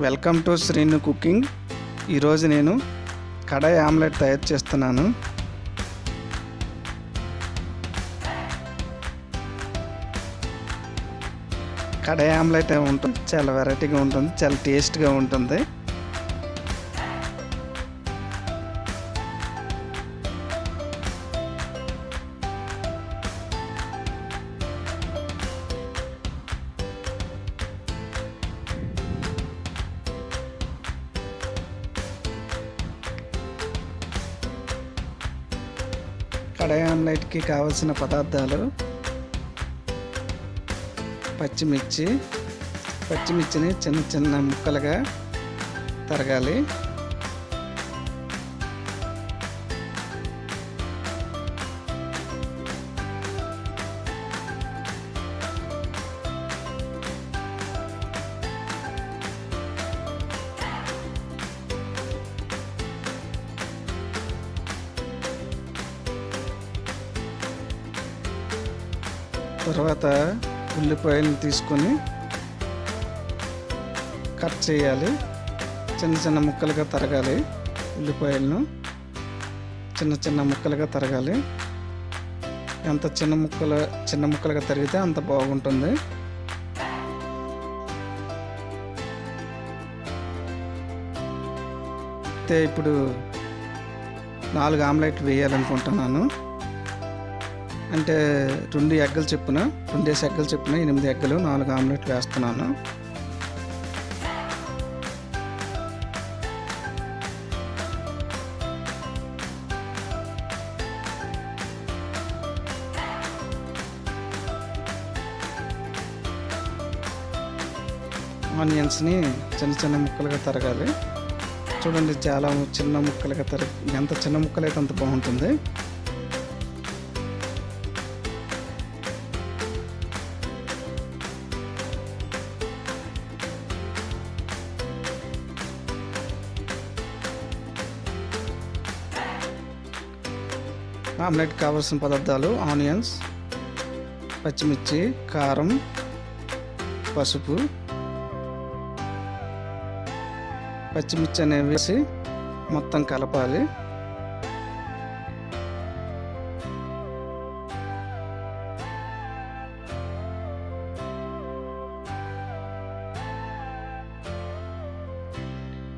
Welcome to srinu cooking. ఈరోజు నేను కడాయి omelette తయారు చేస్తున్నాను. కడాయి ఆమ్లెట్ ఉంటుంది, చాలా వెరైటీగా ఉంటుంది, చాలా టేస్ట్గా ఉంటుంది. కడాయి ఆమ్లెట్కి కావలసిన పదార్థాలు: పచ్చిమిర్చిని చిన్న చిన్న ముక్కలుగా తరగాలి. తర్వాత ఉల్లిపాయలను తీసుకొని కట్ చేయాలి. చిన్న చిన్న ముక్కలుగా తరగాలి. ఉల్లిపాయలను చిన్న చిన్న ముక్కలుగా తరగాలి. ఎంత చిన్న ముక్కలుగా తరిగితే అంత బాగుంటుంది. అయితే ఇప్పుడు 4 ఆమ్లెట్ వేయాలనుకుంటున్నాను. అంటే 2 ఎగ్గలు చొప్పున 8 ఎగ్గలు 4 ఆమ్లెట్లు వేస్తున్నాను. ఆనియన్స్ని చిన్న చిన్న ముక్కలుగా తరగాలి. చూడండి, చాలా చిన్న ముక్కలుగా ఎంత చిన్న ముక్కలైతే అంత బాగుంటుంది. ఆమ్లెట్ కావాల్సిన పదార్థాలు: ఆనియన్స్, పచ్చిమిర్చి, కారం, పసుపు. పచ్చిమిర్చి అనేవి వేసి మొత్తం కలపాలి.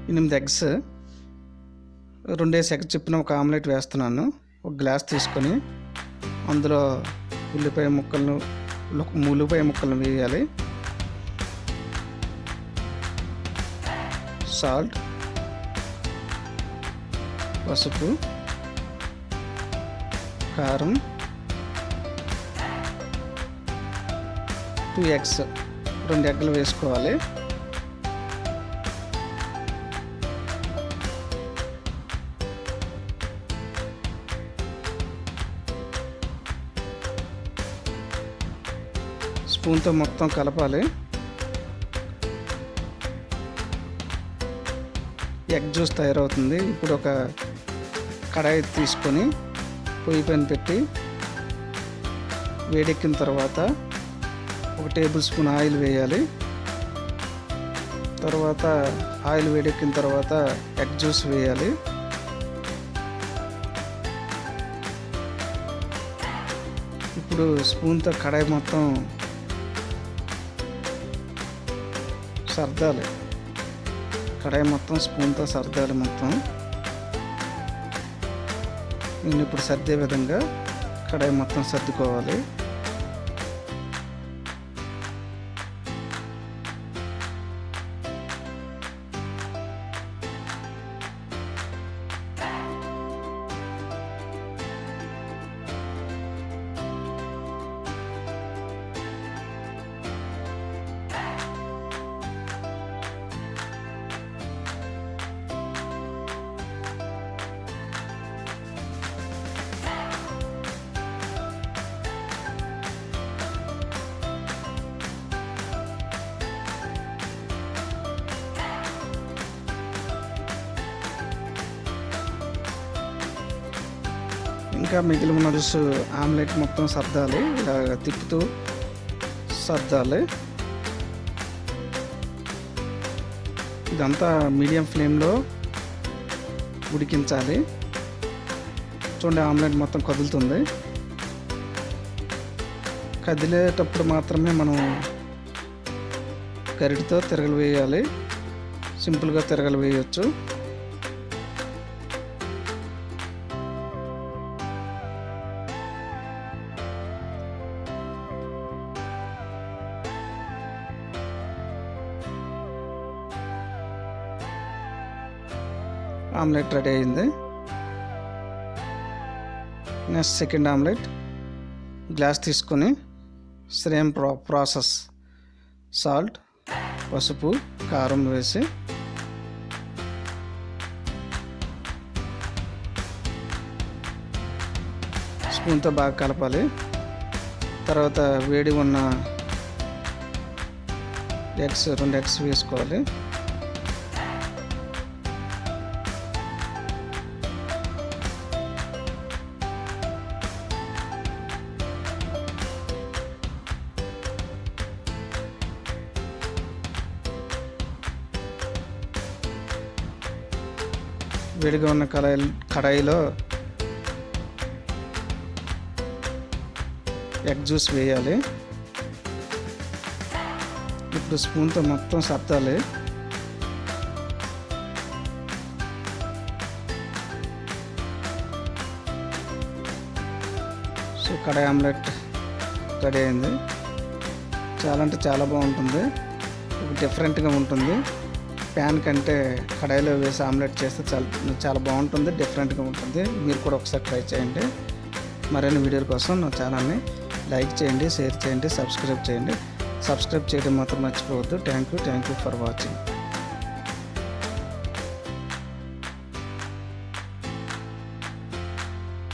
ఎనిమిది ఎగ్స్, 2 ఎగ్ చొప్పున ఒక ఆమ్లెట్ వేస్తున్నాను. ఒక గ్లాస్ తీసుకొని అందులో ఉల్లిపాయ ముక్కలను వేయాలి. సాల్ట్, పసుపు, కారం, 2 ఎగ్స్, 2 ఎగ్లు వేసుకోవాలి. స్పూన్తో మొత్తం కలపాలి. ఎగ్ జ్యూస్ తయారవుతుంది. ఇప్పుడు ఒక కడాయి తీసుకొని పొయ్యి పైన పెట్టి వేడెక్కిన తర్వాత 1 టేబుల్ స్పూన్ ఆయిల్ వేయాలి. తర్వాత ఆయిల్ వేడెక్కిన తర్వాత ఎగ్ జ్యూస్ వేయాలి. ఇప్పుడు స్పూన్తో కడాయి మొత్తం సర్దాలి. స్పూన్తో సర్దాలి మొత్తం. నేను ఇప్పుడు సర్దే విధంగా కడాయి మొత్తం సర్దుకోవాలి. ఇంకా మిగిలిన నలుసు ఆమ్లెట్ మొత్తం సర్దాలి. ఇలా తిప్పుతూ సర్దాలి. ఇదంతా మీడియం ఫ్లేమ్లో ఉడికించాలి. చూడండి ఆమ్లెట్ మొత్తం కదులుతుంది. కదిలేటప్పుడు మాత్రమే మనం గరిటతో తిరగలు వేయాలి. సింపుల్గా తిరగలు వేయవచ్చు. ఆమ్లెట్ రెడీ అయింది. Next second omelette. గ్లాస్ తీసుకొని సేమ్ ప్రాసెస్ సాల్ట్, పసుపు, కారం వేసి స్పూన్తో బాగా కలపాలి. తర్వాత వేడి ఉన్న రెండు ఎగ్స్ వేసుకోవాలి. వేడిగా ఉన్న కడాయిలో ఎగ్ జ్యూస్ వేయాలి. ఇప్పుడు స్పూన్తో మొత్తం సర్దాలి. సో కడాయి ఆమ్లెట్ రెడీ అయింది. చాలా అంటే చాలా బాగుంటుంది. డిఫరెంట్గా ఉంటుంది. ప్యాన్ కంటే కడాయిలో వేసి ఆమ్లెట్ చేస్తే చాలా బాగుంటుంది, డిఫరెంట్గా ఉంటుంది. మీరు కూడా ఒకసారి ట్రై చేయండి. మరిన్ని వీడియోల కోసం నా ఛానల్ని లైక్ చేయండి, షేర్ చేయండి, సబ్స్క్రైబ్ చేయండి. సబ్స్క్రైబ్ చేయడం మాత్రం మర్చిపోవద్దు. Thank you for watching.